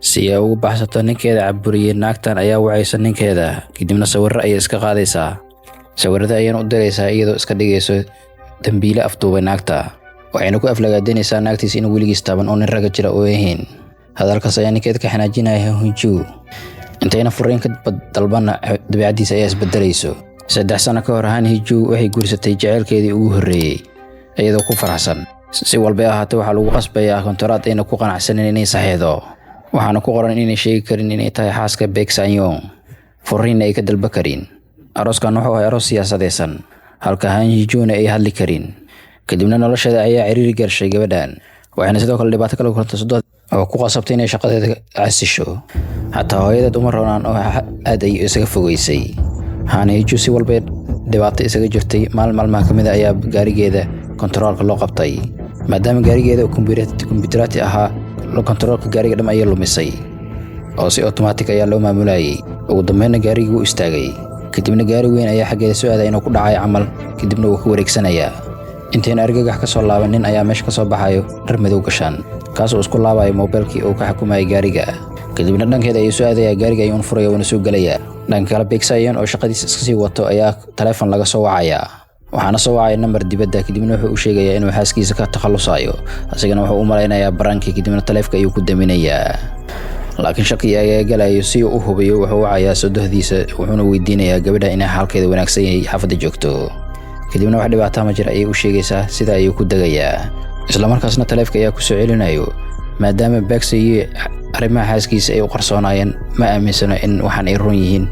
si ay ugu baxsato ninkeeda caburiyay naagtan ayaa wacaysa ninkeeda kadibna sawir ay iska qaadaysaa sawirada ayaan u diraysaa iyadoo iska dhigayso dambiile afduubay naagta waxayna ku aflagaadeynaysaa naagtiisa in weligiis taaban oo nin raga jira oo ahayn hadalkaas ayaa ninkeeda ka xanaajinaya Hunju intayna furiin ka dalbana dabeecadiisa ayaa isbedelayso 3 sano ka hor Hunju waxay guursatay jaceylkeedii ugu horeeyay iyadoo ku faraxsan si walba ahaatee waxa lagu qasbayaa kontaraad ayna ku qanacsanin inay saxiixdo waxaana ku qoran inay sheegi karin inay tahay xaaska Baek Sanyong furiin ay ka dalba karin arooskan wuxuu ahaa aroos siyaasadeedsan halka Hunju ay hadli karin kadibna nolosheeda ayaa ciriiri gashay gabadhan waxayna sidoo kale dhibaato kala kulantay sodod oo ku qasabtay inay shaqadeeda casisho hatta hooyadeed uma roonaan oo aad ay isaga fogeysay Hunju si walba dhibaato isaga jirtay maalmaha kamid ah ayaa gaarigeeda kontaroolka loo qabtay maadaama gaarigeeda kombiyuutarati ahaa loo kontaroolka gaariga dham ayaa lumisay oo si automatic ayaa loo maamulayay ugu dambeynna gaarigu u istaagay kadibna gaari weyn ayaa xaggeeda soo aaday inuu ku dhacay camal kadibna uu ku wareegsanaya intaan argagax ka soo laaban nin ayaa meesha ka soo baxayo dhar madow gashan kaas oo isku laabayo mobilkii uu ka xukumayay gaariga kadibna dhankeeda ayuu soo aadaya gaariga ayuu furayo oo soo galaya dhanka kale Baek Sanyong oo shaqadiisa iska sii wato ayaa telefoon laga soo wacaya waxaana soo wacay number dibadda kadibna wuxuu u sheegayaa inuu xaaskiisa ka takhalusayo asagana wuxuu u maleynayaa barankii kadibna telefoonka ayuu ku daminayaa laakiin shaqi ayaa galayo si uu u hubiyo wuxuu wacayaa sodohdiisa wuxuuna weydiinayaa gabadha inay xaalkeeda wanaagsan yahay xaafadda joogto kadibna wax dhibaato ma jira ayay u sheegaysaa sida ayuu ku dagayaa isla markaasna telefoonka ayaa ku soo celinayo maadaama Baek Sanyong arrimaha xaaskiisa ay u qarsoonayeen ma aaminsano in waxaan ay run yihiin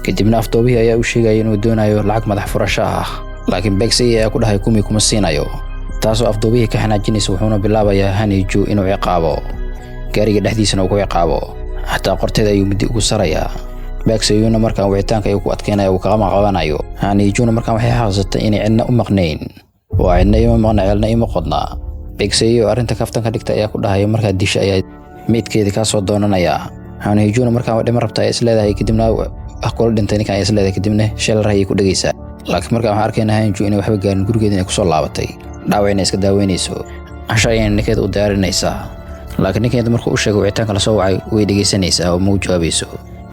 kadibna afduubihii ayaa u sheegaya inuu doonayo lacag madax furasho ah laakiin Baek Sanyong ayaa ku dhahay kuma siinayo taasoo afduubihii ka xanaajinaysa wuxuuna bilaabayaa Hunju inuu ciqaabo gaariga dhexdiisana uu ku ciqaabo hatta qorteeda ayuu mid ugu sarayaa Baek Sanyong markaan wicitaanka ay ku adkeenayo uu kama qabanayo Hunju markaan waxay xaqsatay inay cidna u maqnayn waa cidna ima maqna ceelna ima qodna Baek Sanyong arrinta kaftan ka dhigtay ayaa ku dhahay markaa disha ayaa meedkeeda ka soo doonanaya Hunju markaan wadhima rabtay isleedahay kadibna kula dhintay ninkan ay isleedahay kadibna shil raay ku dhageysa laakiin markaan waxaan arkaynaa Hunju inay waxba gaarin gurigeeda inay ku soo laabatay dhaawacna iska daaweynayso ashayeen ninkeeda u diyaarinaysa laakiin ninkeeda markuu u sheegay wicitaanka la soo wacay way dhageysanaysaa oo ma jawaabayso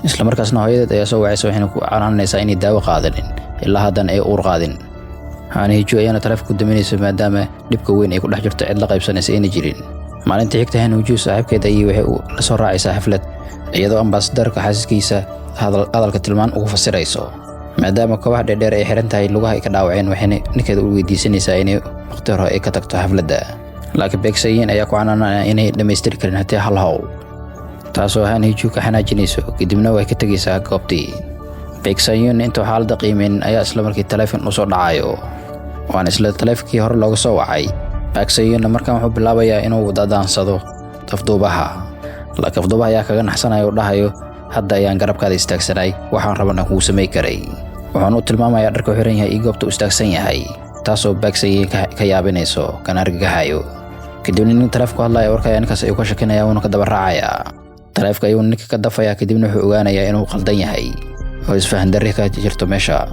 isla markaasna hooyadeed ayaa soo wacaysa waxayna ku canaanaysaa inay daawo qaadanin ilaa hadan ay uur qaadin Hunju ayaana telefoonka ku daminaysa maadaama dhibka weyn ay ku dhex jirto cid la qaybsanaysa inay jirin maalintii xigta Hunju saaxiibkeeda ayay waxay la soo raacaysaa xaflad iyadoo ambassadorka xaaskiisa hadalka tilmaan ugu fasirayso maadaama kooxda dheer ay xiran tahay lugaha ay ka dhaawaceen waxayna ninkeeda u weydiisanaysaa inay waqti hore ay ka tagto xafladda laakiin Baek Sanyong ayaa ku canaanaya inay dhameystiri karin haddii hal hawl taasoo Hunju ka xanaajinayso kadibna way ka tagaysaa goobtii Baek Sanyong intuu xaaladda qiimeyn ayaa isla markii telefoon u soo dhacayo waan isla telefoonkii hore looga soo wacay Baek Sanyong markaan wuxuu bilaabayaa inuu dadaansado afduubaha laakiin afduubaha ayaa kaga naxsanaya oo dhahayo hadda ayaan garabkaada istaagsanay waxaan rabana kuu sameey karay waxaan u tilmaamayaa dharka xiran yahay iyo goobta u istaagsan yahay taasoo Baek Sanyong ka yaabinayso kana argagaxayo kadibna nin telefoonka hadlaya warkaya ninkaas ayuu ka shakinaya uuna ka daba raacayaa telefoonka ayuu ninka ka dafayaa kadibna wuxuu ogaanayaa inuu qaldan yahay oo isfahan darri ka jirto meesha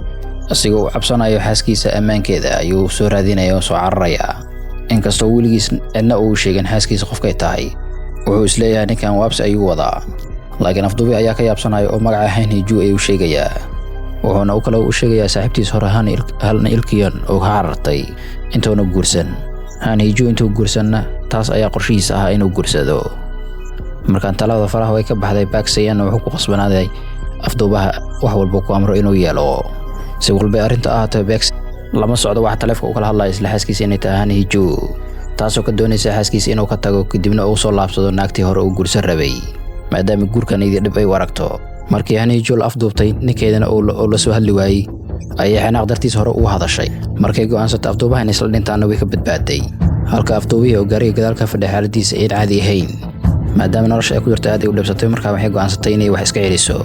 asigoo u cabsanayo xaaskiisa ammaankeeda ayuu soo raadinaya oo soo cararaya inkastoo weligiis cidna uu sheegin xaaskiisa qofkay tahay wuxuu isleeyahay ninkan waabsi ayuu wadaa laakiin afduubi ayaa ka yaabsanaya oo magaca Hunju ayuu sheegayaa wuxuuna u kale u sheegayaa saaxiibtiis hore halna ilkiyan oo ka carartay intoona guursan Hunju intuu guursanna taas ayaa qorshihiisa ahaa inuu guursado markaan talada faraha way ka baxday Baek Sanyong wuxuu ku qasbanaaday afduubaha wax walba ku amro inuu yeelo si walba arrinta ahaatay Baek lama socdo wax telefoonka u kala hadlay isla xaaskiisa inay tahay Hunju taasoo ka doonaysa xaaskiisa inuu ka tago kadibna uu soo laabsado naagtii hore uu guursan rabay maadaama guurkan idin dhib ay waragto markii Hunju la afduubtay ninkeedana oo la soo hadli waayay ayay xanaaq dartiis hore u hadashay markay go'aansatay afduubaha in isla dhintaana way ka badbaaday halka afduubihii oo gaariga gadaalka fadhiya xaaladiisa ay caadi ahayn maadaama nolosha ay ku jirto aad ay u dhabsatay markaa waxay go'aansatay inay wax iska celiso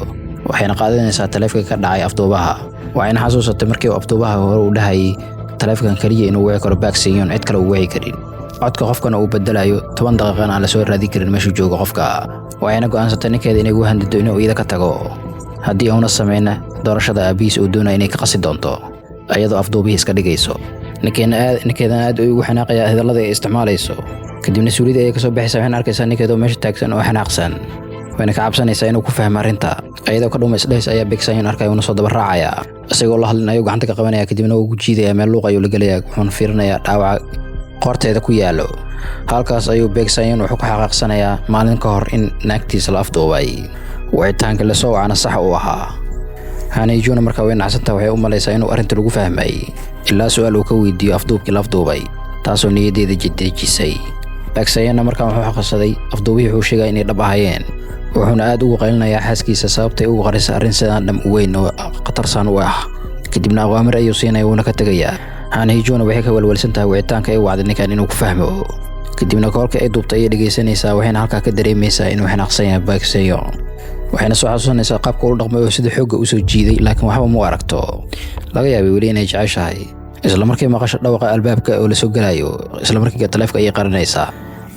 waxayna qaadanaysaa telefoonka ka dhacay afduubaha waxayna xasuusatay markii uu afduubaha hore u dhahay telefoonkan kaliya inuu wici karo Baek Sanyong cid kale uu wici karin codka qofkana uu bedelayo 10 daqiiqo aan la soo raadi karin meesha joogo qofka waxayna go'aansatay ninkeeda inay ugu handido inuu iyada ka tago haddii uuna sameeyna doorashada aabiis uu doonayo inay ka qasi doonto ayadoo afduubihii iska dhigayso ninkeeda aad ugu xanaaqaya hadallada ay isticmaalayso kadibna suulida ayay kasoo baxaysaa waxayna arkaysaa ninkeeda oo meesha taagsan oo xanaaqsan wayna ka cabsanaysaa inuu ku fahmo arrinta ayadoo ka dhuumays dhays ayaa Beeg Sayan arkaya una soo daba raacaya isagoo la hadlin ayuu gacanta ka qabanaya kadibna uu jiidaya meel luuq ayuu la gelayaa wuxuuna fiirinayaa dhaawaca qorteeda ku yaalo halkaas ayuu Beeg Sayan wuxuu ku xaqaaqsanayaa maalin ka hor in naagtiisa la afduubay wicitaanka la soo wacana sax u ahaa Han Hee-juna markaa way nacsantaa waxay u malaysaa inuu arrinta lagu fahmay ilaa su'aal uu ka weydiiyo afduubkii la afduubay taasoo niyadeeda jidejisay Beeg Sayanna markaa wuxuu xaqsaday afduubihii wuxuu sheegay inay dhab ahayeen wuxuuna aad ugu qaylinayaa xaaskiisa sababtay ugu qarisa arrin sidaan dham weyn oo khatarsan u ah kadibna awaamir ayuu siinaya wuuna ka tagayaa Han Hee-juna waxay ka walwalsan tahay wicitaanka ay wacday ninkan inuu ku fahmo kadibna koolka ay duubtay ayay dhegaysanaysaa waxayna halkaa ka dareemaysaa inuu xanaaqsan yahay Beeg Sayan waxayna soo xasuusanaysaa qaabka uu dhaqmay oo sida xoogga u soo jiiday laakiin waxba ma aragto laga yaabay weli inay jeceshahay isla markii maqasho dhawaqa albaabka oo la soo galayo isla markii taleefka ay qaranaysaa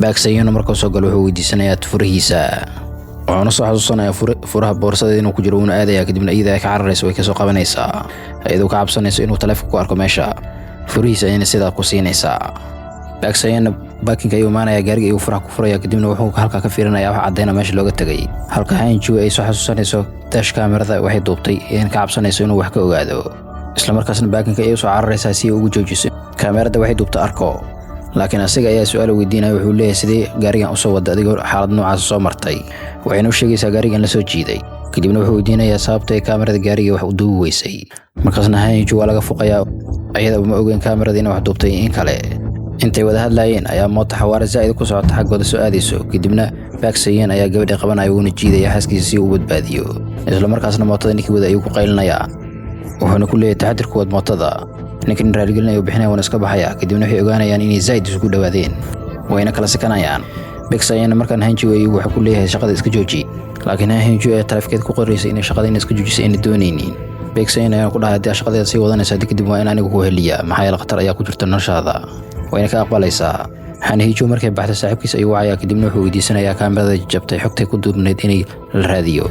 Beeg Sayan markuu soo galo wuxuu weydiisanayaa furihiisa wuxuuna soo xasuusanayaa furaha boorsadeeda inuu ku jiro uuna aadaya kadibna iyada ay ka cararayso way ka soo qabanaysaa iyadoo ka cabsanayso inuu taleefka ku arko meesha furihiisa ayna sidaa ku siinaysaa Beeg Sayan baakinka ayuu imaanaya gaariga ayuu furaha ku furaya kadibna wuxuu halkaa ka fiirinayaa wax cadayna meesha looga tagay halka Han Hee-juna ay soo xasuusanayso dash kaamirada waxay duubtay in ka cabsanayso inuu wax ka ogaado isla markaasna baakinka ay soo cararaysaa si ay ugu joojiso kaamirada waxay duubtay arko laakiin asiga ayaa su'aal weydiinaya wuxuu leeyahay sidee gaarigan u soo wada adigoo xaalad noocaas soo martay waxayna u sheegaysaa gaarigan la soo jiiday kadibna wuxuu weydiinayaa sababta ay kaamirada gaariga wax u duubi weysay markaasna Han Hee-juna waa laga fuqayaa ayada uma ogeyn kaamirada inay wax duubtay in kale intay wada hadlayeen ayaa moota xawaare zaa'id ku socota xaggooda soo aadayso kadibna Beeg Sayan ayaa gabadha qabanaya uuna jiidaya xaaskiisa si uu u badbaadiyo isla markaasna mootada ninkii wada ayuu ku qaylinayaa wuxuuna ku leeyahay taxadir kuwad mootada ninkan raaligelinaya bixinaya wana iska baxaya kadibna waxay ogaanayaan inay zaa'id isugu dhawaadeen wayna kala sikanayaan Beeg Sayan markaan Han Hee-juna wuxuu ku leeyahay shaqada iska jooji laakiin Han Hee-juna ayaa taleefkeed ku qoraysay inay shaqada iska joojisay inay doonaynin Beeg Sayan ayaa ku dhahay haddii shaqadeeda sii wadanaysa kadib waa in anigu ku heliya maxaa yeelay khatar ayaa ku jirta noloshaada wayna ka aqbalaysaa Han Hee-juna markay baxdo saaxiibkiisa ayuu wacayaa kadibna wuxuu weydiisanayaa kaamirada jabtay xogtay ku duubnayd inay la raadiyo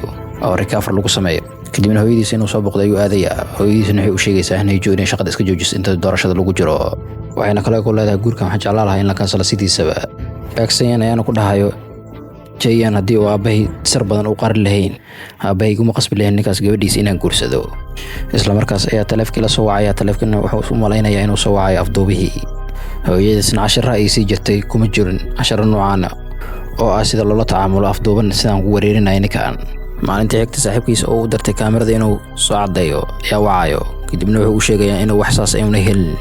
oo recover lagu sameeyo kadibna hooyadiisa inuu soo boqdo ayuu aadayaa hooyadiisana waxay u sheegaysaa Han Hee-juna inay shaqada iska joojiso inta doorashada lagu jiro waxayna kale ku leedahay guurkan waxaan jeclaan lahaa in la kansalo sidiisaba Beeg Sayan ayaana ku dhahayo Jayan haddii uu aabbahay sir badan u qarin lahayn aabbahay kuma qasbi lahayn ninkaas gabadhiisa inaan guursado isla markaas ayaa taleefkii la soo wacaya taleefkana wuxuu u malaynayaa inuu soo wacayo afduubihii hooyadiisna cashara ay sii jirtay kuma jirin cashara noocaana oo ah sida loola tacaamulo afduuban sidaan ku wareerinaya ninkan maalintii xigta saaxiibkiisa oo u dartay kaamirada inuu soo caddeeyo ayaa wacayo kadibna wuxuu u sheegayaa inuu wax saas ayna helin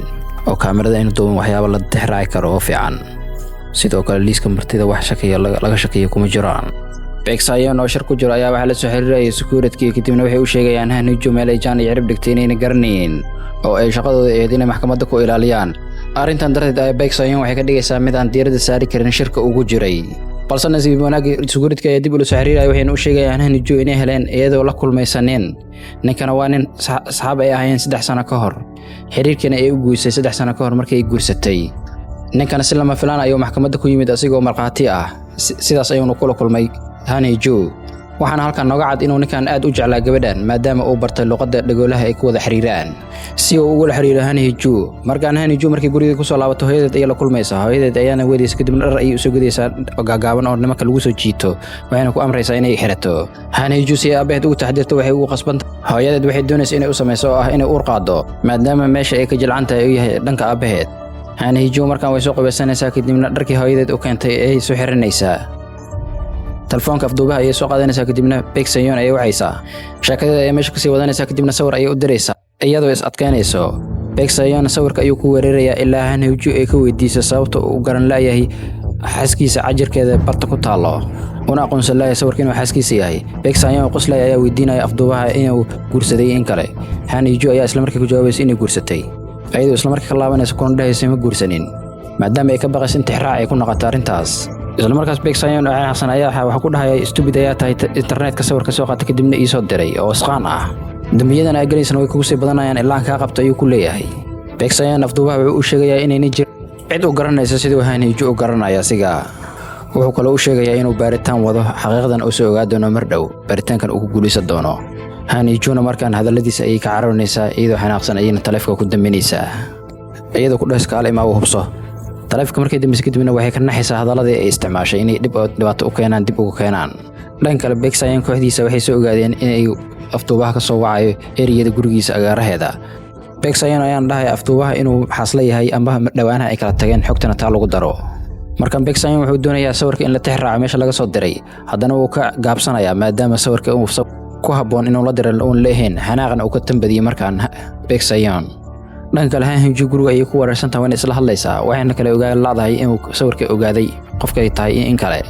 oo kaamirada inuu duuban waxyaabo la tixraaci karo oo fiican sidoo kale liiska martida wax shakiya laga shakiyo kuma jiraan Beeg Sayan oo shir ku jiro ayaa waxa la soo xiriirayay security kadibna waxay u sheegayaan Han Hee-juna meel ay jaan iyo cirib dhigtay inay garanayeen oo ay shaqadooda ahayd inay maxkamadda ku ilaaliyaan arrintan darteed ay Beeg Sayan waxay ka dhigaysaa mid aan diiradda saari karin shirka ugu jiray balse nasiib wanaag security ayaa dib u soo xiriirayay waxayna u sheegayaan Han Hee-juna inay heleen iyadoo la kulmaysaneen ninkana waa nin saxaab ay ahaayeen 3 sano ka hor xiriirkana ay u guuysay 3 sano ka hor markay guursatay ninkana si lama filaan ayuu maxkamadda ku yimid asigoo marqaati ah sidaas ayuuna kula kulmay Han Hee-juna waxaana halkan nooga cad inuu ninkan aad u jeclaa gabadhan maadaama uu bartay luqadda dhagoolaha ay ku wada xiriiraan si uu ugu xiriiro Han Hee-juna markaan Han Hee-juna markii guriga ku soo laabato hooyadeed ay la kulmaysaa hooyadeed ayaana weedaysa kadibna dhar ay u soo gadaysaa gaagaaban oo nimanka lagu soo jiito waxayna ku amraysaa inay xirato Han Hee-juna si aabaheed ugu taxdirto waxay ugu qasbantay hooyadeed waxay doonaysaa inay u samayso oo ah inay uur qaado maadaama meesha ay ka jilcan tahay uu yahay dhanka aabaheed Han Hee-juna markaan way soo qabaysanaysaa kadibna dharkii hooyadeed u keentay ay soo xiranaysaa telefoonka afduubaha ayay soo qaadanaysaa kadibna Beeg Sayan ayay wacaysaa sheekadeeda ayay meesha kasii wadanaysaa kadibna sawir ayay u diraysaa iyadoo is adkaynayso Beeg Sayan sawirka ayuu ku weerarayaa ilaa Han Hee-juna ay ka weydiiso sababta uu garan laayahay xaaskiisa cajarkeeda barta ku taalo una aqoonsan laayahay sawirka inuu xaaskiisa yahay Beeg Sayan qoslay ayaa weydiinaya afduubaha inuu guursaday in kale Han Hee-juna ayaa isla markii ku jawaabaysa inay guursatay ayadoo isla markii ka laabanaysa kuna dhahaysa ma guursanin maadaama ay ka baqayso in tixraac ay ku noqoto arrintaas isla markaas Beeg Sayan oo xanaaqsan ayaa waxa ku dhahaya stupid ayaa tahay internetka sawirka soo qaatay kadibna ii soo diray oo isqaan ah dambiyadan ay galaysan way kugu sii badanayaan ilaa ka qabto ayuu ku leeyahay Beeg Sayan afduubaha wuxuu u sheegayaa inay jir cid u garanayso sidoo Han Hee-juna u garanaya asiga wuxuu kale u sheegayaa inuu baaritaan wado xaqiiqadan oo soo ogaa doono mar dhow baaritaankan uu ku guuleysan doono Han Hee-juna markaan hadaladiisa ay ka caroonaysaa iyadoo xanaaqsan ayayna taleefka ku dambeynaysaa iyadoo ku dhays kaale ima uu hubso taleefka markay dambaysa kadibna waxay ka naxaysaa hadaladii ay isticmaashay inay dhibaato u keenaan dib ugu keenaan. dhan kale Bex ayaan kooxdiisa waxay soo ogaadeen inay afduubaha ka soo wacayo eriyada gurigiisa agaaraheeda. Bex ayaan dhahay afduubaha inuu xasla yahay amba dhawaanaha ay kala tageen xogtana taa lagu daro. markan Bex wuxuu doonayaa sawirka in la tixraaco meesha laga soo diray, haddana uu ka gaabsanayaa maadaama sawirka uu ku habboon inuu la diray oon leeyahay xanaaqan uu ka tambadiyay markaan Bex dhan kale Han Hee-joo guriga ayay ku wareersantahay waan isla hadlaysaa, waxayna kale ogaan laadahay inuu sawirka ogaaday qofka ay tahay in kale.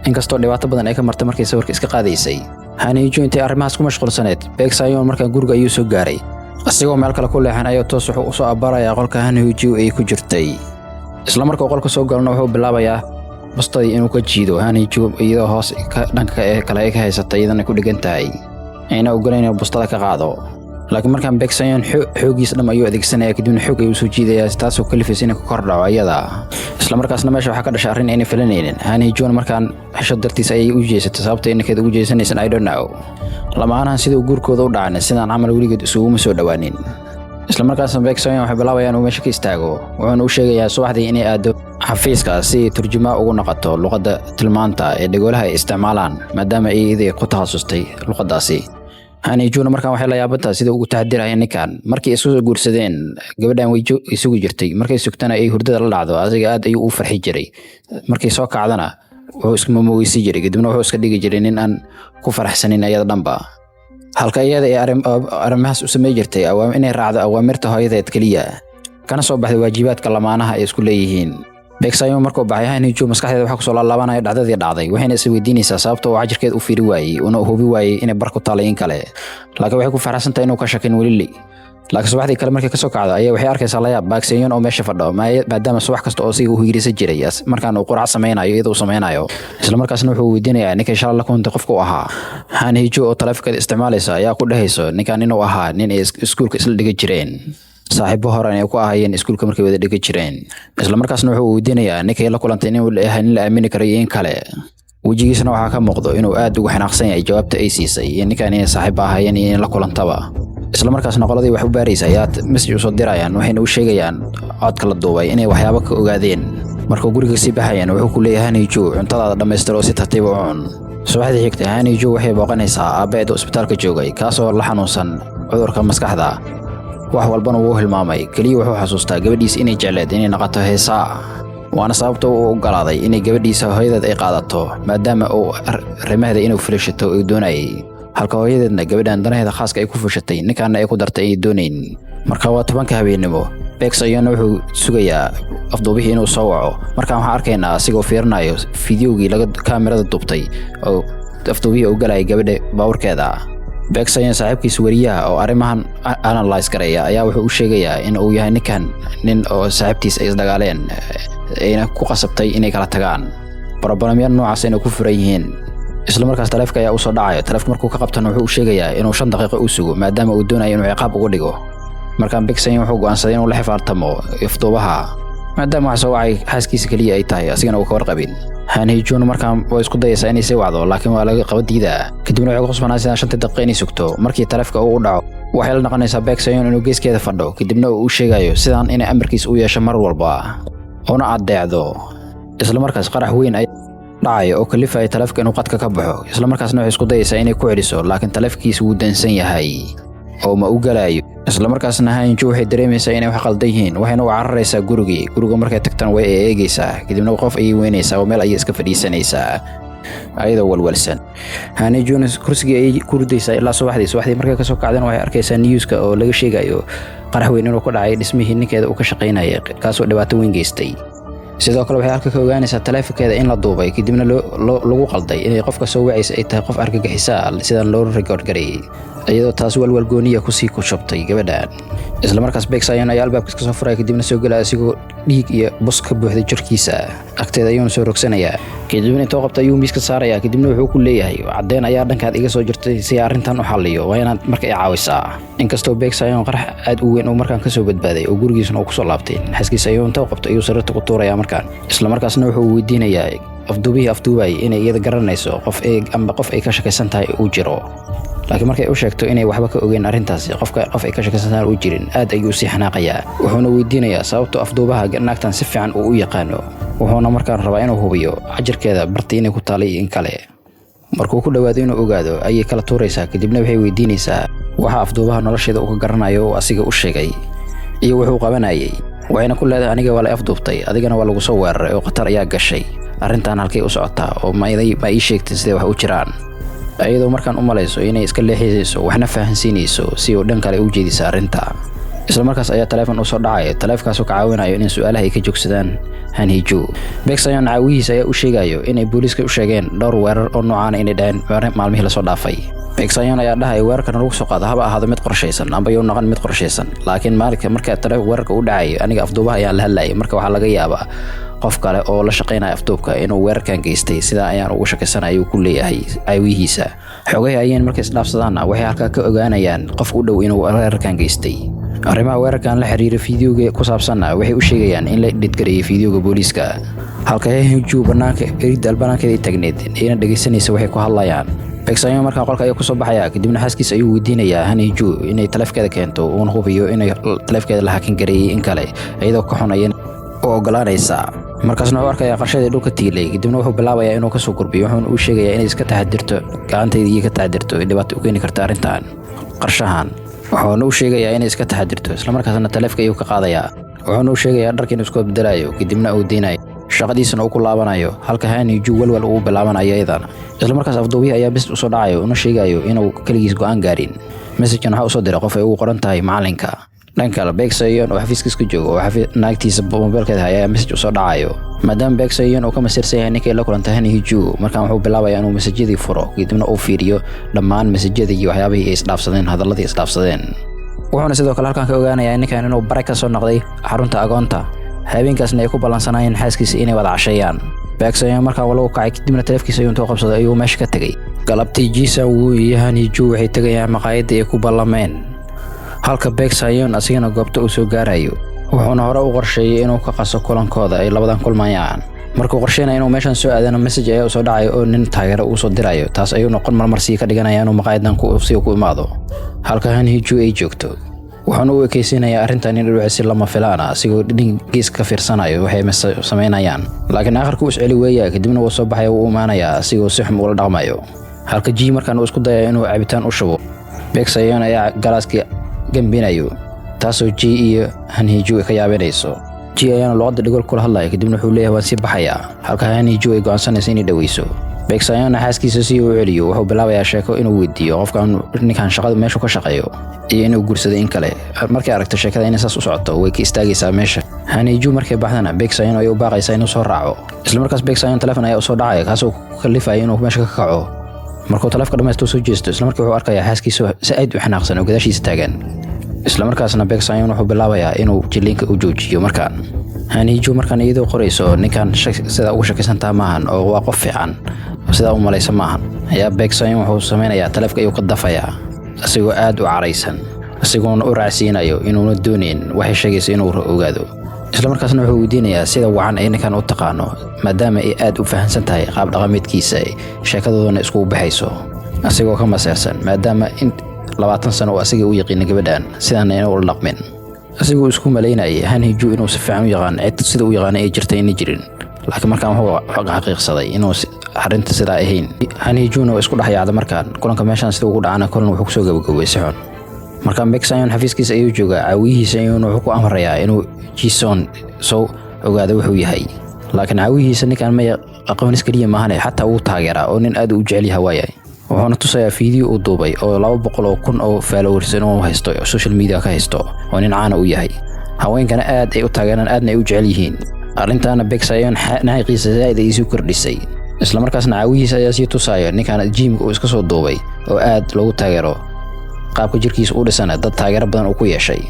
inkastoo dhibaato badan ay ka martay markay sawirka iska qaadaysay. Han Hee-joo intay arrimahaas ku mashquulsaneed, Bex markaan guriga ayuu soo gaaray. asigoo meel kale ku leexan ayuu toos wuxuu u soo abaarayaa qolka Han Hee-joo ay ku jirtay. isla markaa qolka soo galna wuxuu bilaabayaa bustadii inuu ka jiido Han Hee-joo iyadoo hoos dhanka kale ay ka haysatay iyadana ku dhigan tahay ayna ogolaan inuu bustada ka qaado. laakiin markaan Bex xoogiisa dham ayuu adeegsanaya kadibna xoog ayuu soo jiidayaa taasoo kalifaysa inuu ka kordhaco iyada. isla markaasna meesha waxaa ka dhashay arrin aynay filanaynin. Han Hee-joo markaan xisho dartiis ayay u jeesatay sababta inankeeda ugu jeesanaysan I don't know. lamaanahan siduu guurkooda u dhacay sidaan camal weligeed isuguma soo dhawaanin. isla markaasna Bex waxay bilaabayaan inuu meesha ka istaago, wuxuuna u sheegayaa subaxdii inay aado xafiiska si turjumaa ugu noqoto luqadda tilmaanta ee dhagoolaha ay isticmaalaan maadaama ay iyadii ku takhasustay luqaddaasi. Han Hee-joo markaan waxay la yaabantaa sida ugu taxadiraya ninkan. markii isku soo guursadeen gabadhan way isugu jirtay, markay sugtana ay hurdada la dhacdo asiga aad ayuu u farxi jiray. markay soo kacdana wuxuu iska mamooysi jiray kadibna wuxuu iska dhigi jiray nin aan ku faraxsanin iyada dhanba. halka iyada ay arrimahaas u samey jirtay inay raacdo awaamirta hooyadeed kaliya kana soo baxday waajibaadka lamaanaha ay isku leeyihiin. Bex markuu baxay Han Hee-joo maskaxdeeda waxa ku soo laabanaya dhacdadii dhacday, waxayna is weydiinaysaa sababta uu ajirkeed u fiiri waayay una hubi waayay inay bar ku taalay in kale. laakiin waxay ku faraxsantahay inuu ka shakin weli. laakiin subaxdii kale markay ka soo kacdo ayaa waxay arkaysaa la yaab Bex oo meesha fadhiyo maadaama subax kasta oo si uu hiirisa jiray markaan uu quraac sameeynayo iyadoo sameeynayo. isla markaasna wuxuu weydiinayaa ninkay shalay la kuntay qofka u ahaa. Han Hee-joo oo taleefankeeda isticmaalaysa ayaa ku dhahayso ninkan inuu ahaa nin ay iskuulka isla dhiga jireen, saaxiibo hore ay ku ahaayeen iskuulka markay wada dhiga jireen. isla markaasna wuxuu weydiinayaa ninkay la kulantay inuu leeyahay nin la aamini karo in kale. wajigiisana waxaa ka muuqdo inuu aad ugu xanaaqsan yahay jawaabta ay siisay iyo ninkan inay saaxiibo ahaayeen iyo in la kulantaba. isla markaasna qoladii wax u baaraysa ayaa message u soo dirayaan, waxayna u sheegayaan codka la duubay inay waxyaabo ka ogaadeen. markuu guriga sii baxayaan wuxuu ku leeyahay Han Hee-joo cuntadaada dhammaystir oo si tartiib u cun. subaxdii xigtay Han Hee-joo waxay booqanaysaa aabaheed oo isbitaalka joogay kaasoo la xanuunsan cudurka maskaxda. wax walbana wuu hilmaamay, kaliya wuxuu xasuustaa gabadhiisa inay jecleed inay noqoto heesaa, waana sababta uu ogolaaday inay gabadhiisa hooyadeed ay qaadato maadaama uu arrimaheeda inuu filashato uu doonayay. halka hooyadeedna gabadhan danaheeda khaaska ay ku fushatay ninkaana ay ku dartay ay doonayn. marka waa 10 habeenimo. Bex wuxuu sugayaa afduubihii inuu soo waco. markaan waxaan arkaynaa asigoo fiirinayo fiidiyoogii laga kaamirada duubtay oo afduubihii u galay gabadha baawrkeeda. Bex saaxiibkiisa wariyaha oo arrimahan analyze gareeya ayaa wuxuu u sheegayaa in uu yahay nin oo saaxiibtiisa ay isdagaaleen ayna ku qasabtay inay kala tagaan. problemyada noocaas inay ku furan yihiin. isla markaas taleefka ayaa u soo dhacay. taleefka markuu ka qabtana wuxuu u sheegayaa inuu 5 daqiiqo u sugo maadaama uu doonayo inuu ciqaab ugu dhigo. markaan Bex wuxuu go'aansaday inuu la xifaartamo afduubaha maadaama wax soo wacay xaaskiisa kaliya ay tahay asigana uu ka warqabin. Han Hee-joo markaan way isku dayaysaa inay sii wacdo laakiin waa laga qabadiida. kadibna waxay ku qasbanaysaa 5 daqiiqo inay sugto. markii taleefka uu u dhaco waxay la noqonaysaa Bex inuu geeskeeda fadho kadibna uu u sheegayo sidaan inay amarkiisa u yeesho mar walba una adeecdo. isla markaas qarax weyn ay dhacay oo kalifay taleefka inuu qadka ka baxo. isla markaasna waxay isku dayaysaa inay ku celiso laakiin taleefkiisa wuu dansan yahay oo ma u galayo. isla markaasna Han Hee-joo waxay dareemaysaa inay wax qaldan yihiin, waxayna u cararaysaa guriga markay tagtaan way eegaysaa kadibna qof ayay weynaysaa oo meel ayay iska fadhiisanaysaa ayadoo walwalsan. Han Hee-joo kursigii ayay ku ridaysaa ilaa subaxdii markay ka soo kacdeen waxay arkaysaa newska oo laga sheegayo qarax weyn inuu ku dhacay dhismihii ninkeeda uu ka shaqaynayay kaasoo dhibaato weyn geystay. sidoo kale waxay halka ka ogaanaysaa taleefankeeda in la duubay kadibna lagu qalday inay qofka soo wacaysa ay tahay qof argagixisa sidaan loo record gareeyay iyadoo taas walwal gooniya ku sii kushubtay gabadhan. isla markaas Bex ayaa albaabka ka soo furay kadibna soo galay asigoo dhiig iyo bus ka buuxday jirkiisa. agteeda ayuu soo rogsanayaa kadibna intuu qabtay ayuu miiska saarayaa kadibna wuxuu ku leeyahay cadeen ayaa dhankaad iga soo jirtay si arrintan u xalliyo waa inaad marka ay caawisaa. inkastoo Bex qarax aad u weyn oo markaan ka soo badbaaday oo gurigiisana uu ku soo laabtay xaskiisa ayuu intuu qabtay ayuu sariirta ku tuurayaa markaan. isla markaasna wuxuu weydiinayaa afduubay inay iyada garanayso qof ay ka shaqaysan tahay uu jiro. laakiin markay u sheegto inay waxba ka ogeyn arrintaasi qof ay ka shakaysantaan u jirin aad ayuu si xanaaqayaa wuxuuna weydiinayaa sababta afduubaha naagtan si fiican uu u yaqaano wuxuuna markaan rabaa inuu hubiyo ajarkeeda bartay inay ku taalay in kale markuu ku dhawaado inuu ogaado ayay kala tuuraysaa kadibna waxay weydiinaysaa waxa afduubaha nolosheeda uu ka garanayo oo asiga u sheegay iyo wuxuu qabanayay waxayna ku leedahay aniga waa la afduubtay adigana waa lagu soo weeraray oo khatar ayaa gashay arrintan halkay u socotaa oo ma ii sheegtay sidee wax u jiraan ayadoo markaan u malayso inay iska leexinayso waxna fahansiinayso si uu dhan kale u jeediso arrinta isla markaas ayaa taleefan u soo dhacay taleefkaasoo ka caawinayo in su'aalaha ay ka joogsadaan Han Hee-joo Baek Sang-yeon caawihiisa ayaa u sheegayo inay booliiska u sheegeen dhowr weerar oo noocaan inay dhaheen maalmihii la soo dhaafay Baek Sang-yeon ayaa dhahay weerarkan lagu soo qaado haba ahaado mid qorshaysan amba yuu noqon mid qorshaysan laakiin maalinka marka weerarka u dhacay aniga afduubaha ayaan la hadlayay marka waxaa laga yaabaa qof kale oo la shaqeynaya afduubka inuu weerarkan geystay sida ayaan ugu shakaysanayay ku leeyahay caawihiisa xogaha ayeen markay isdhaafsadaana waxay halka ka ogaanayaan qof u dhow inuu weerarkan geystay arrimaha weerarkan la xiriira fiidiyowga ku saabsanna waxay u sheegayaan in la dhidgareeyay fiidiyowga booliiska halka Han Hee-joo banaankeeda tagneed ayna dhageysanaysa waxay ku hadlayaan Baek Sang-yeon markaa qolka ayuu ku soo baxaya kadibna xaaskiisa ayuu weydiinayaa Han Hee-joo inay taleefkeeda keento uuna hubiyo inay taleefkeeda la hakin gareeyay in kale iyadoo ka xunayeen oo ogolaanaysa markaasna wuxuu arkayaa qarshadii dhulka tiilay kadibna wuxuu bilaabayaa inuu ka soo gurbiyo wuxuuna u sheegayaa inay iska taxadirto gacanteeda iyo ka taxadirto dhibaato u keeni karta arrintan qarshahan wuxuuna u sheegayaa inay iska taxadirto isla markaasna taleefka ayuu ka qaadayaa wuxuuna u sheegayaa dharka inuu isku bedelayo kadibna uu diinayo shaqadiisana uu ku laabanayo halka Han Hee-joo walwal uu bilaabanayo iyadana isla markaas afduubihi ayaa bis u soo dhacayo una sheegayo inuu kaligiis go'aan gaarin message-kan waxa u soo diray qof ay ugu qoran tahay macalinka dhanka kale Baek Sang-yeon oo xafiiskiisa ku joogo oo naagtiisa mobilkeeda ayaa message u soo dhacayo maadaama Baek Sang-yeon uu ka masirsan yahay ninkay la kulantay Han Hee-joo markaan wuxuu bilaabayaa inuu message-yadii furo kadibna uu fiiriyo dhammaan message-yadii iyo waxyaabihii ay isdhaafsadeen hadalladii isdhaafsadeen wuxuuna sidoo kale halkan ka ogaanayaa ninkan inuu bare ka soo noqday xarunta agoonta habeenkaasna ay ku ballansanaayeen xaaskiisa inay wada casheeyaan Baek Sang-yeon markaan walagu kacay kadibna taleefkiisa ayuu intuu qabsaday ayuu meesha ka tegay galabtii Ji Sang-woo iyo Han Hee-joo waxay tegayaan maqaayadda ay ku ballameen halka Baek Sang-yeon asigana goobta uu soo gaarayo wuxuuna hore u qorsheeyay inuu ka qaso kulankooda ay labadan kulmayaan markuu qorsheenayo inuu meeshan soo aadana message ayaa soo dhacayo oo nin taageero uu soo dirayo taas ayuu noqon marmarsi ka dhiganaya inuu maqaayadan ku imaado halka Han Hee-joo ay joogto wuxuuna u ekeysinayaa arrintan in dhulcisi lama filaana asigoo dhin gees ka fiirsanayo waxay samaynayaan laakiin aakhirku is celi weeyaa kadibna wuu soo baxaya wuu imaanayaa asigoo si xum ula dhaqmayo halka Ji markaan uu isku dayayo inuu cabitaan u shubo Baek Sang-yeon ayaa galaaskii gambinayo taasoo Ji iyo Han Hee-joo ka yaabinayso Ji ayaana luqadda dhigol kula hadlaya kadibna wuxuu leeyahay waan sii baxayaa halka Han Hee-joo ay go'aansanayso inay dhaweyso Baek Sang-yeon xaaskiisa si uu celiyo wuxuu bilaabayaa sheeko inuu weydiiyo qofkan ninkan shaqada meesha ka shaqeeyo iyo inuu guursado in kale markay aragto sheekada inay saas u socoto way ka istaagaysaa meesha Han Hee-joo markay baxdana Baek Sang-yeon ay u baaqaysaa inuu soo raaco isla markaas Baek Sang-yeon taleefan ayaa u soo dhacaya kaasoo ku kalifayo inuu meesha ka kaco markuu taleefka dhamaysto soo jeesto isla markii wuxuu arkayaa xaaskiisa si aad u xanaaqsan oo gadaashiisa taagan isla markaasna Baek Sang-yeon wuxuu bilaabayaa inuu jiliinka u joojiyo markaan Han Hee-joo markaan iyadoo qorayso ninkan sida ugu shakaysantaa maahan oo waa qof fiican sida u malaysa maahan ayaa Baek Sang-yeon wuxuu samaynayaa taleefka ayuu ka dafayaa asigoo aad u caraysan asigoona u raacsiinayo inuuna doonayn waxay sheegayso inuu ogaado isla markaasna wuxuu weydiinayaa sida wacan ay ninkan u taqaano maadaama ay aad u fahansan tahay qaab dhaqameedkiisa sheekadoodana isku baxayso asigoo ka maseersan maadaama 20 sano oo asiga u yaqiin gabadhan sidana inuu la dhaqmin asigoo isku maleynayay Han Hee-joo inuu si fiican u yaqaan cid sida u yaqaan ay jirtay in jirin laakiin markaan wuxuu xaqiiqsaday inuu arrinta sida ahayn Han Hee-joo isku dhaxayacda markaan kulanka meeshan sida ugu dhacana kulan wuxuu kusoo gabagabay si xun markaan Baek Sang-yeon xafiiskiisa ayuu joogaa caawihiisa wuxuu ku amrayaa inuu Ji Sang soo ogaado wuxuu yahay laakiin caawihiisa ninkan ma aqoonis kaliya maahan xataa uu taageeraa oo nin aad u jecel yahay waayay wuxuuna tusayaa fiidiyoo uu duubay oo 200,000 oo followers inuu haysto social media ka haysto oo nin caan u yahay haweenkana aad ay u taageeraan aadna ay u jecel yihiin arrintaana Baek Sang-yeon naaqiisa zaid ay isu kordhisay isla markaasna caawihiisa ayaa sii tusaya ninkan jimka uu iska soo duubay oo aad loogu taageero qaabka jirkiisa u dhisana dad taageero badan uu ku yeeshay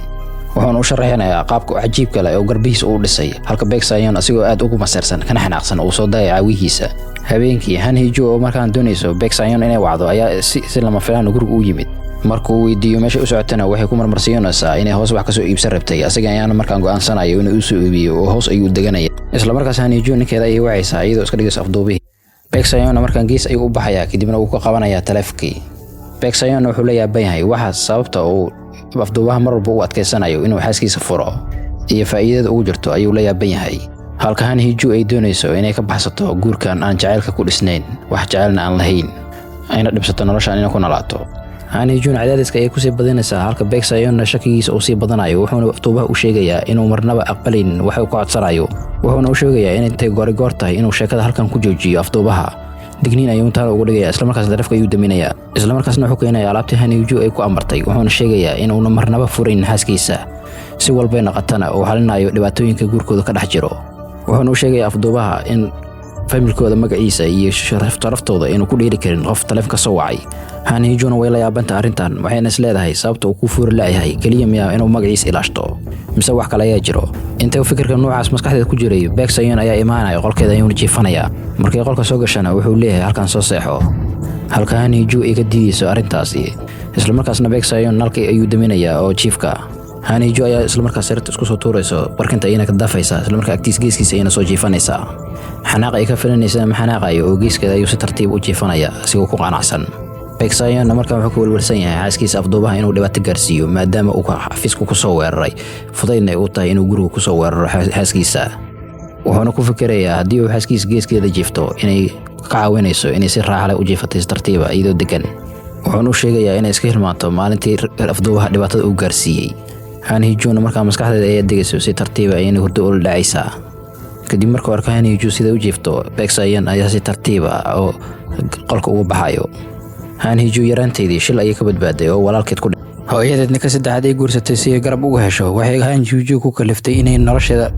wuxuuna u sharaxinayaa qaabka cajiibka leh oo garbihiisa uu dhisay halka Baek Sang-yeon asigoo aad ugu maseersan kana xanaaqsan uu soo dayay caawihiisa habeenkii Han Hee-joo oo markaan doonayso Baek Sang-yeon inay wacdo ayaa si lama filaan guriga u yimid markuu weydiiyo meesha u socotana waxay ku marmarsiinaysaa inay hoos wax ka soo iibsan rabtay asiga ayaana markaan go'aansanayo inuu soo iibiyo oo hoos ayuu deganaya isla markaas Han Hee-joo ninkeeda ay wacaysaa iyadoo iska dhigayso afduubi Baek Sang-yeon markaan gees ayuu u baxayaa kadibna uu ka qabanayaa taleefkii Beegsayoon wuxuu la yaaban yahay waxa sababta uu afduubaha mar walba u adkeysanayo inuu xaaskiisa furo iyo faa'iidada ugu jirto ayuu la yaaban yahay. halka Han Hee-ju ay doonayso inay ka baxsato guurkan aan jacaylka ku dhisnayn, wax jacaylna aan lahayn, ayna dhibsato nolosha inay ku nolaato. Han Hee-ju cadaadiska ay ku sii badanaysaa halka Beegsayoon shakigiisa uu sii badanayo, wuxuuna afduubaha u sheegayaa inuu marnaba aqbalin waxa uu ka codsanayo. wuxuuna u sheegayaa in intay goor tahay inuu sheekada halkan ku joojiyo afduubaha. digniin ayuu intaan ugu dhigayaa, isla markaas darafka ayuu daminayaa. isla markaasna wuxuu keenayaa alaabtii Han Hee-ju ay ku amartay, wuxuuna sheegayaa inuuna marnaba furayn xaaskiisa, si walba naqatana uu xalinayo dhibaatooyinka guurkooda ka dhex jiro. wuxuuna u sheegayaa afduubaha in familkooda magaciisa iyo sharaftooda inuu ku dheeri karin qof taleefanka soo wacay. Han Hee-juna way la yaabanta arrintan, waxayna is leedahay sababta uu ku fuuri laayahay kaliya miyaa inuu magaciisa ilaashto mise wax kale ayaa jiro. inta uu fikirka noocaas maskaxdeeda ku jiray, Beegsayoon ayaa imaanaya qolkeeda ayuuna jiifanaya. markay qolka soo gashana wuxuu leeyahay halkan soo seexo, halka Han Hee-ju ay ka diidayso arrintaasi. isla markaasna Beegsayoon nalkii ayuu daminayaa oo jiifka. Han Hee-ju ayaa isla markaas sariirta isku soo tuurayso, barkinta ayna ka dafaysa, isla markaa geeskiisa ayna soo jiifanaysaa. xanaaq ay ka filanaysa ma xanaaqayo oo geeskeeda ayuu si tartiib u jiifanaya asigoo ku qanacsan. Beegsayoon markaa wuxuu ku walwalsan yahay xaaskiisa afduubaha inuu dhibaato gaarsiiyo maadaama uu xafiiska ku soo weeraray, fudaydna uu tahay inuu guriga ku soo weeraro xaaskiisa. wuxuuna ku fikirayaa haddii uu xaaskiisa geeskeeda jiifto inay ka caawinayso inay si raaxo leh u jiifato si tartiib ah iyadoo degan. wuxuuna u sheegayaa inay iska hilmaanto maalintii afduubaha dhibaatada uu gaarsiiyey. Han Hee-juna markaa maskaxdeeda ayaa degayso si tartiib ah inay hurdo ula dhacaysaa. kadib markuu arko Han Hee-ju sida u jiifto, Beegsayoon ayaa si tartiib ah oo qolka uga baxayo. Han Hee-ju yaraanteedii shil ayay ka badbaaday oo walaalkeed ku hooyadeedna ka saddexaad ay guursatay si ay garab uga hesho. waxay Han Hee-ju ku kaliftay inay nolosheeda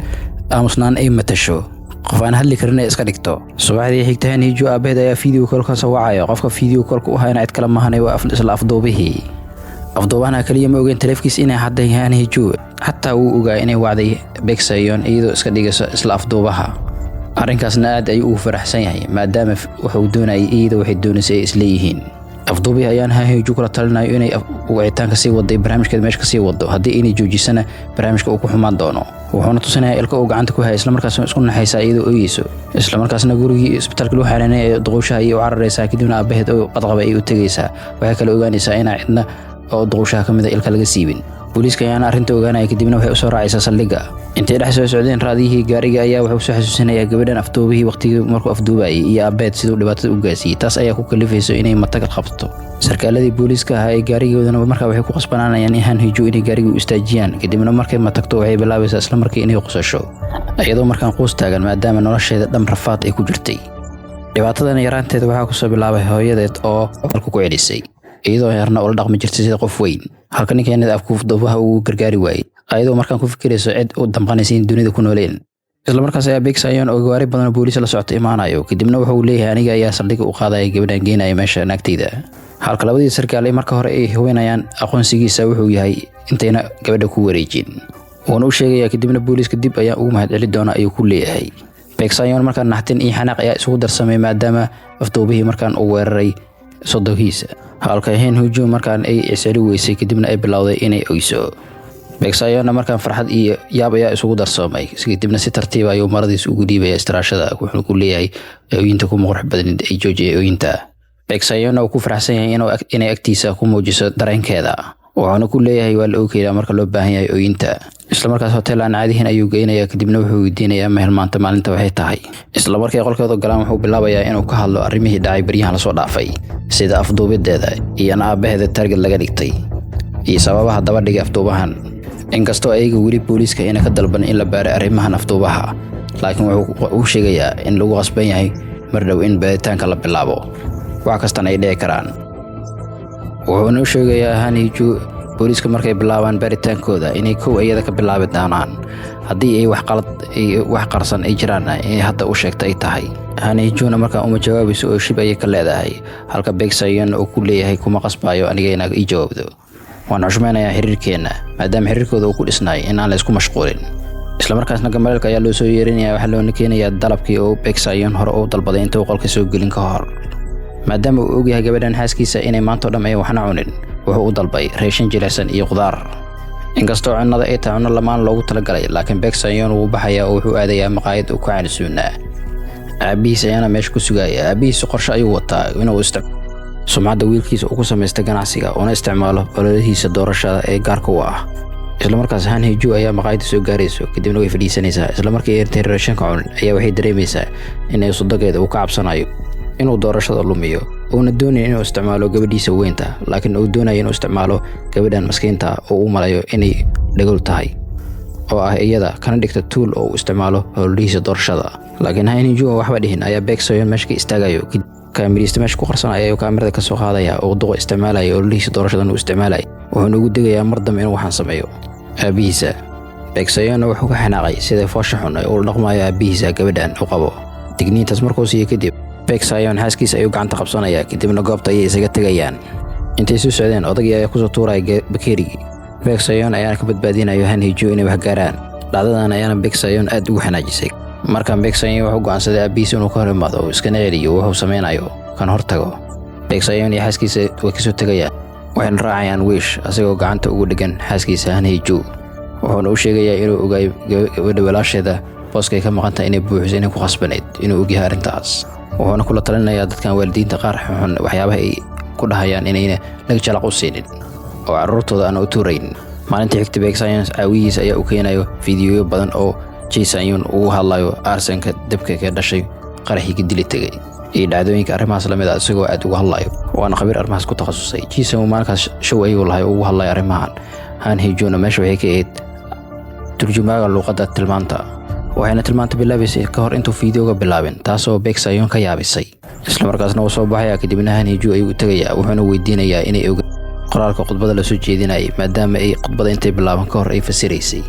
aamusnaan ay matasho, qof aan hadli karin ay iska dhigto. subaxdii xigta Han Hee-ju aabaheed ayaa video call ka soo wacaya. qofka video call-ka u hayna cid kale maahan waa isla afduubihii. afduubahana kaliya ma ogeyn taleefkiisa inay hadday Han Hee-ju, xataa uu ogaa inay wacday Beegsayoon iyadoo iska dhigayso isla afduubaha. arrinkaasna aad ayuu ugu faraxsan yahay maadaama wuxuu doonayay iyadoo waxay doonaysay ay isleeyihiin. afduubihi ayaan Han Hee-ju kula talinayo inay wicitaanka sii waday barnaamijkeeda meesha ka sii wado, haddii inay joojisana barnaamijka uu ku xumaan doono. wuxuuna tusinayaa ilka uu gacanta ku haya, isla markaasna isku naxaysaa iyadoo ooyeyso. isla markaasna gurigii isbitaalka loo xanaanay ee duqowshaha ayay u cararaysaa, kadibna aabaheed oo qadqaba ay u tegaysaa. waxay kale ogaanaysaa inaa cidna oo duqowshaha ka mid a ilka laga siibin. booliiska ayaana arrinta ogaanaya, kadibna waxay u soo raacaysaa saldhigga. intay dhex soo socdeen raadiyihii gaariga ayaa wuxuu soo xasuusinayaa gabadhan afduubihii waqtigii markuu afduubayay iyo aabeed siduu dhibaatada u gaarsiiyey. taas ayaa ku kalifayso inay matag qabto. sarkaaladii booliiska ahaa ee gaarigoodana markaa waxay ku qasbanaanayaan in Han Hee-ju inay gaariga u istaajiyaan. kadibna markay matagto waxay bilaabaysaa isla markii inay qusasho, iyadoo markaan quus taagan maadaama nolosheeda dhan rafaad ay ku jirtay. dhibaatadan yaraanteeda waxaa kusoo bilaabay hooyadeed oo qolka ku celisay, iyadoo yarna ula dhaqmi jirtay sida qof weyn, halka ninkeenada afduubaha uu gargaari waayey, ayadoo markaan ku fikirayso cid u damqanaysa in dunida ku nooleen. isla markaas ayaa Beegsayoon oo gawaari badan oo booliis la socota imaanayo, kadibna wuxuu leeyahay aniga ayaa saldhigga u qaadaya gabadhan geenaya meesha naagteyda. halka labadii sarkaal ay marka hore ay hubinayaan aqoonsigiisa wuxuu yahay intayna gabadha ku wareejin. wuxuuna u sheegayaa kadibna booliiska dib ayaa ugu mahadceli doona ayuu ku leeyahay. Beegsayoon markaan naxtin iyo xanaaq ayaa isugu darsamay maadaama afduubihii markaan uu weeraray sodogiisa, halka Han Hee-ju markaan ay isceli weysay kadibna ay bilowday inay oyso. Beegsayoon markaan farxad iyo yaab ayaa isugu darsamay, kadibna si tartiib ah ayuu maradiisa ugu dhiibaya istiraashada, wuxuuna ku leeyahay ooyinta ku qurux badan ay joojiyay ooyinta. Beegsayoon uu ku faraxsan yahay inay agtiisa ku muujiso dareenkeeda, wuxuuna ku leeyahay waa la ogeeyaa marka loo baahan yahay ooyinta. isla markaas hotel aan caadihin ayuu geynayaa, kadibna wuxuu weydiinayaa meel maanta maalinta waxay tahay. isla markay qolkeeda galaan wuxuu bilaabayaa inuu ka hadlo arrimihii dhacay baryahan la soo dhaafay, sida afduubideeda iyo aabaheeda target laga dhigtay iyo sababaha daba dhigay afduubahan. inkastoo ayaga weli booliiska inay ka dalban in la baaray arrimahan afduubaha, laakiin wuxuu sheegayaa in lagu qasban yahay mar dhow in baaritaanka la bilaabo, wax kastana ay dhici karaan. wuxuuna u sheegayaa Han Hee-ju booliiska markay bilaabaan baaritaankooda inay kow iyada ka bilaabi doonaan, haddii ay wax qarsan ay jiraan inay hadda u sheegta ay tahay. Han Hee-juna markaa uma jawaabayso oo shib ayay ka leedahay, halka Beegsayoon uu ku leeyahay kuma qasbayo aniga inaan ii jawaabdo. waan xushmaynayaa xiriirkeena maadaama xiriirkooda uu ku dhisnay in aan la isku mashquulin. isla markaasna gambaleelka ayaa loo soo yeerinayaa, waxaa loona keenayaa dalabkii oo Beegsayoon hore u dalbaday inta uu qolka soo gelin ka hor. maadaama uu ogyahay gabadhan xaaskiisa inay maanta oo dhan ay waxna cunin, wuxuu u dalbay raashin jilicsan iyo qudaar. inkastoo cunnada ay tahay cunno lamaan loogu talagalay, laakiin Beegsayoon wuu baxayaa oo wuxuu aadayaa maqaayad uu ku caanisuunaa. aabihiis ayaana meesha ku sugaya. aabihiisu qorshe ayuu wataa inuu sumcadda wiilkiisa uu ku samaysta ganacsiga una isticmaalo ololihiisa doorashada ee gaarka u ah. isla markaas Han Hee-ju ayaa maqaayadda soo gaarayso kadibna way fadhiisanaysaa. isla markii ay raashinka cunin ayaa waxay dareemaysaa inay sudageeda uu ka cabsanayo inuu doorashada lumiyo, uuna doonayo inuu isticmaalo gabadhiisa weynta, laakiin uu doonayo inuu isticmaalo gabadhan maskiinta oo uu malayo inay dhagol tahay oo ah iyada kana dhigta tool oo uu isticmaalo ololihiisa doorashada. laakiin Han Hee-ju oo waxba dhihin ayaa Baek Seo-yeon meesha ka istaagayo. kaamirista meesha ku qarsan ayuu kaamirada ka soo qaadaya oo duqa isticmaalaya ololihiisa doorashadan uu isticmaalay, wuxuuna ugu digayaa mar dambe inuu waxaan sameeyo. aabihiisa Baek Seo-yeon wuxuu ka xanaaqay sida foosha xun ee uu dhaqmayo aabihiisa gabadhan u qabo. digniintaas markuu siiyo kadib Baek Seo-yeon xaaskiisa ayuu gacanta qabsanaya kadibna goobta ayay isaga tegayaan. intay soo socdeen odagii ayaa kusoo tuuraya bakeerigii. Baek Seo-yeon ayaana ka badbaadinayo Han Hee-ju inay wax gaaraan. dhacdadan ayaana Baek Seo-yeon aad ugu xanaajisay. markaan Baek Seo-yeon wuxuu go'aansaday aabihiisa inuu ka hor imaado oo iskana celiyo wuxuu samaynayo kan hortago. Baek Seo-yeon iyo xaaskiisa way kasoo tegayaan, waxayna raacayaan wiish asagoo gacanta ugu dhegan xaaskiisa Han Hee-ju. wuxuuna u sheegayaa inuu ogaay gabadha walaasheeda booskay ka maqantahay inay buuxiso inay ku khasbanayd inuu ogyahay arrintaas. wuxuuna kula talinayaa dadkan waalidiinta qaar xun waxyaabaha ay ku dhahayaan inayna laga jalaq u siinin oo carruurtooda aan u tuurayn. maalintii xigta Baek Seo-yeon caawiyihiisa ayaa u keenayo fiidiyoyo badan oo Ji Sang-yoon ugu hadlayo arsenka dabka ka dhashay qaraxii dili tagay iyo dhacdooyinka arrimahaas la mid ah isagoo aad ugu hadlayo. waana khabiir arrimahaas ku takhasusay. Ji Sang-yoon maalinkaas show ayuu lahay ugu hadlayo arrimahan. Han Hee-juna meesha waxay ka ahayd turjumaaga luuqadda tilmaanta, waxayna tilmaanta bilaabaysay ka hor intuu fiidiyowga bilaabin, taasoo Baek Seo-yeon ka yaabisay. isla markaasna wuu soo baxaya kadibna Han Hee-ju ayuu u tagayaa, wuxuuna weydiinayaa inay oga qoraalka khudbada la soo jeedinayay maadaama ay khudbada intay bilaaban ka hor ay fasiraysay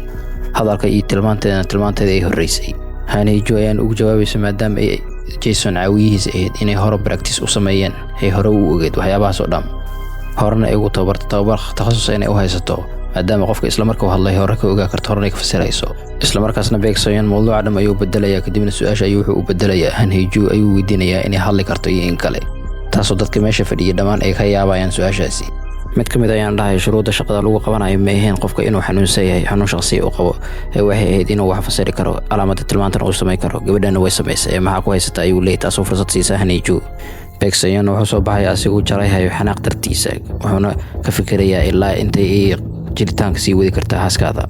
hadalka iyo tilmaanteeda ay horreysay. Han Hee-ju ayaan ugu jawaabaysa maadaama ay Jason caawiyihiisa ahayd inay hore practice u sameeyeen, ay hore u ogeed waxyaabahaas oo dhan, horena ay ugu tababar takhasus inay u haysato maadaama qofka isla markuu hadlay hore ka ogaa karto horena ay ka fasirayso. isla markaasna Baek Seo-yeon mawduuca dhan ayuu bedelayaa kadibna su-aasha ayuu wuxuu u bedelayaa Han Hee-ju ayuu weydiinayaa inay hadli karto iyo in kale, taasoo dadka meesha fadhiya dhammaan ay ka yaabayaan su-aashaasi. mid ka mid ayaan dhahay shuruudda shaqada lagu qabanayo ma ahayn qofka inuu xanuunsan yahay xanuun shakhsi u qabo, ee waxay ahayd inuu wax fasiri karo calaamadda tilmaantana uu samayn karo. gabadhana way samaysay ee maxaa ku haysata ayuu leeyahay, taasoo fursad siisa Han Hee-ju. Baek Seo-yeon wuxuu soo baxaya asiguu jarayhayo xanaaq dartiisa, wuxuuna ka fikirayaa ilaa intay ay jiritaanka sii wadi kartaa xaaskaada.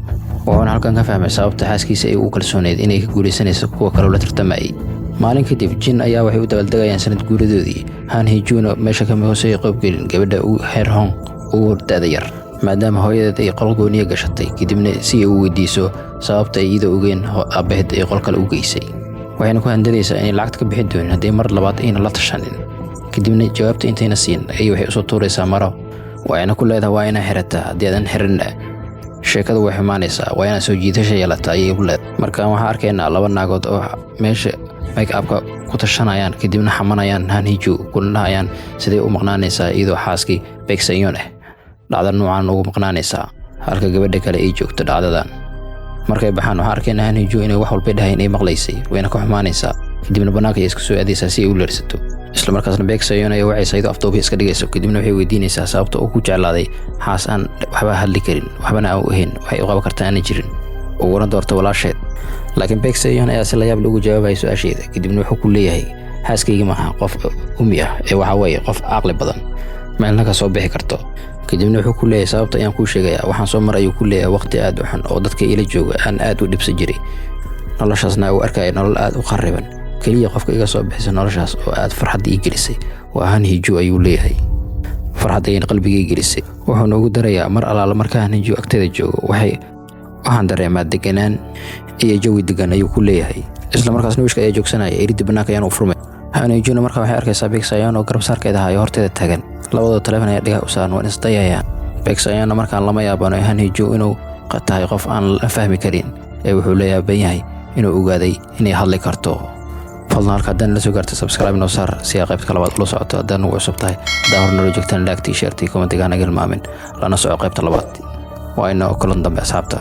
wuxuuna halkan ka fahmay sababta xaaskiisa ay ugu kalsooneyd inay ka guulaysanayso kuwa kale la tartamayay. maalin kadib Jin ayaa waxay u dabaaldegayaan sanad guuradoodii. Han Hee-juna meesha kama hooseeya qaybgelin gabadha Heer Hong ugu da'da yar maadaama hooyadeed ay qol gooniya gashatay, kadibna si ay u weydiiso sababta ay iyada ogeen aabaheed ay qol kale u geysay. waxayna ku handadaysaa inay lacagta ka bixi doonin haddii mar labaad ayna la tashanin. kadibna jawaabta intayna siin ayay waxay usoo tuuraysaa maro, waxayna ku leedahay waa inaa xirataa, haddii aadan xirinna sheekadu way xumaanaysaa, waa inaa soo jiidasha yeelataa ayay ku leedahay. markaan waxaan arkaynaa laba naagood oo meesha make-upka ku tashanayaan kadibna xamanayaan Han Hee-ju kuna dhahayaan siday u maqnaanaysaa iyadoo xaaskii Baek Seo-yeon dhacda noocan ugu maqnaanaysaa halka gabadha kale ay joogto dhacdadan. markay baxaan waxaan arkaynaa Han Hee-ju inay wax walba dhahayn ay maqlaysay, wayna ka xumaanaysaa kadibna bannaanka ay iska soo aadaysaa si ay u leersato. isla markaasna Baek Seo-yeon ayaa waxay saydo afduubi iska dhigayso, kadibna waxay weydiinaysaa sababta uu ku jeclaaday xaas aan waxba hadli karin, waxbana aan u ahayn, waxay u qaban kartaa aanay jirin, uguna doorto walaasheed. laakiin Baek Seo-yeon ayaa si la yaab lagu jawaabaya su-aasheeda, kadibna wuxuu ku leeyahay xaaskayga maaha qof umi ah ee waxa weeye qof caqli badan, meelna ka soo bixi karto. kadibna wuxuu ku leeyahay sababta ayaan kuu sheegayaa, waxaan soo maray ayuu ku leeyahay waqti aad u xun oo dadka ila jooga aan aad u dhibsan jiray, noloshaasna uu arkaya nolol aad u khariban. keliya qofka iga soo bixisa noloshaas oo aad farxad ii gelisay waa Han Hee-ju ayuu leeyahay. farxad ayayna qalbigay gelisay. wuxuuna ugu darayaa mar alaala markaa Han Hee-ju agteeda joogo waxaan dareemaa deganaan iyo jawi degan ayuu ku leeyahay. isla markaasna wiishka ayaa joogsanaya, eridda bannaanka ayaan u furmay. Han Hee-juna markaa waxay arkaysaa Baek Seo-yeon oo garab saarkeeda hayo horteeda taagan, labadooda taleefon ayaa dhigaha u saaran waan isdayayaan. Baek Seo-yeonna markaan lama yaabano Han Hee-ju inuu tahay qof aan la fahmi karin, ee wuxuu la yaaban yahay inuu ogaaday inay hadli karto. fadlan halka haddaan la soo gaartay subscribe noo saar si aad qaybta labaad ula socoto. haddaan ugu cusub tahay haddaan hor nala joogtaan laagtii sheertii kommentiga naga hilmaamin lana soco qaybta labaad. waa inoo kulan dambe asxaabta.